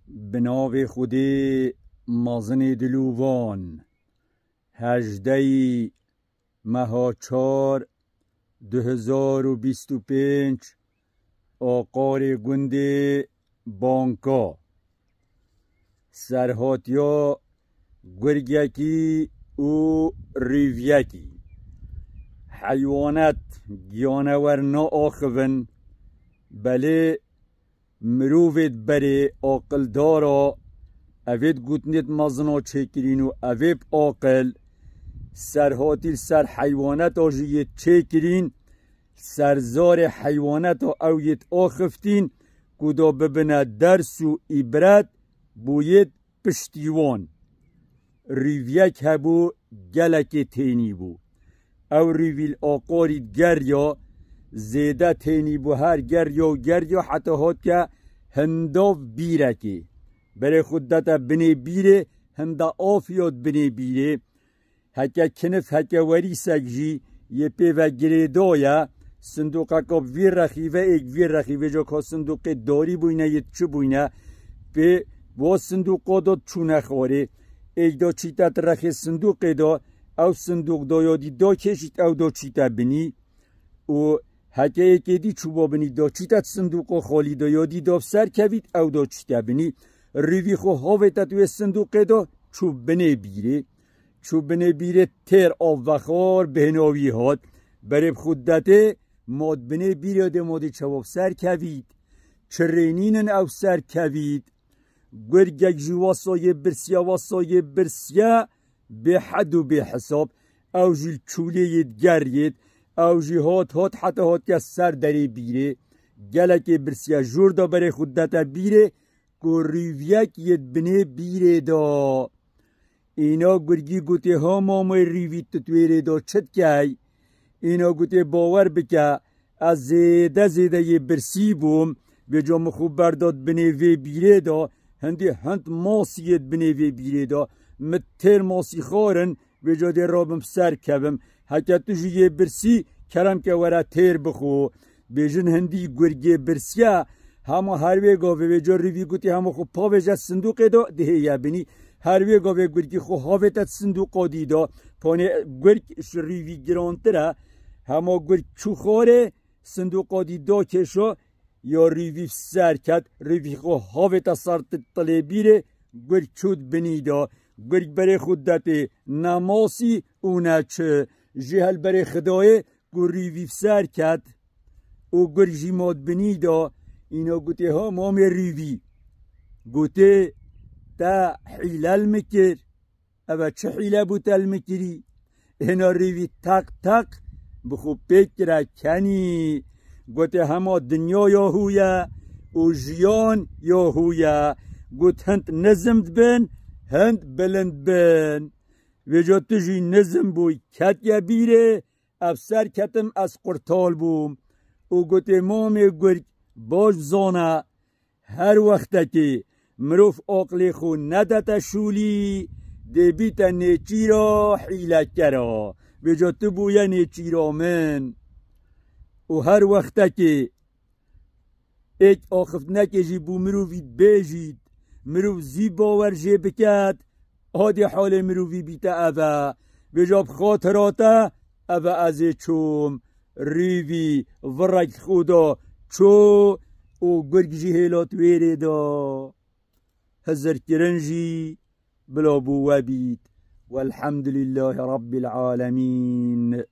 بناو خودی مازن دلووان 18 مهاچار 2025 آقار گند بانکا سرهاتیا گرگیکی و ریویکی حیوانات گیانور نا آخون بله مروفت بره آقل دارا اوید گوتنیت مزنا چکرین و اوید آقل سرهاتی سر حیوانات آجیت چکرین سرزار حیوانات اوید آخفتین کدا ببنه درس و عبرت بوید پشتیوان ریویک هبو گلک تینی بو او ریویل آقارید گریا زیده تینی بو هر گریا حتی هات که هنداف بیرکی برای خودتا بنی بیره هندا آفیات بنی بیره هکه کنف هکه وری سگجی یه پیوه گریدایا صندوقه که ویر رخیوه ایک ویر رخیوه جا که صندوق داری بوینه یه چه بوینه به با صندوق دا چونه خواره ایک دا چیتت رخی صندوق دا او صندوق دا یادی دا کشید او دا چیتت بنی و هکه ایکی دی چوبا بنی دا چیتت صندوق خالی دا یادی دا سر کوید او دا چیتت بنی ریوی خو هاویتت و صندوق دا چوب بنی بیره چوب بنی بیره تر آف وخار بهناوی هات برای خودته ماد بنی بیره ده مادی چواب سر کوید چرینینن او سر کوید گرگک جواسای برسیا واسای برسیا به حد و به حساب او جیل چولیت گرید او جی هات حتی هات که سر داری بیره گلک برسیا جور دا برای خودتا بیره که ریویک ید بنی بیره دا اینا گرگی گوتی ها مامای ریویت تطویره دا چد که اینا گوتی باور بکه از زیده یه برسی بوم به جام خوب برداد بنی وی بیره دا هند ماسیت بنی وی بیره دا متر ماسی خارن به جاده رابم سر کبم حکت توشی یه برسی کرم که ورا تیر بخو بیجن هندی گرگی برسیا همه هر وی گاوه به جا ریوی گوتی همه خو پا وجه صندوق دا ده یا بنی هر وی گاوه گرگی خو هاویتت صندوق دی دا پانه گرگ ریوی گرانتره همه گرگ چو خاره صندوق دی دا کشا یا ریوی سر کد ریوی خو هاویت سرت طلبیره گرگ چود بنی دا گرگ برای خودت نماسی اونه چه جهل برای خدای گر ریوی سر کد او گرگ جیماد بنی دا اینا گوته ها مام ریوی گوته تا حیلل مکر او چه حیله بوتل مکری اینا ریوی تق بخوب بکره کنی گوته همه دنیا یا هویا و جیان یا هویا گوت هند نظمد بن هند بلند بن وجا تجی نظم بوی کت یا بیره افسر کتم از قرطال بوم او گوته مام گرگ باش زانه هر وقت که مروف آقل خو ندت شولی ده بیت نیچی را حیله کرا وجا تو بویا نیچی را من و هر وقت که ایک آخفت نکجی بو مروفی بیجید مروف زی باور جه بکد آدی حال مروفی بیتا اوه بجاب خاطراتا اوه از چوم ریوی ورک خودا چو او گرگ جی هیلات ویره دا هزر کرنجی بلا بو وبید والحمد لله رب العالمين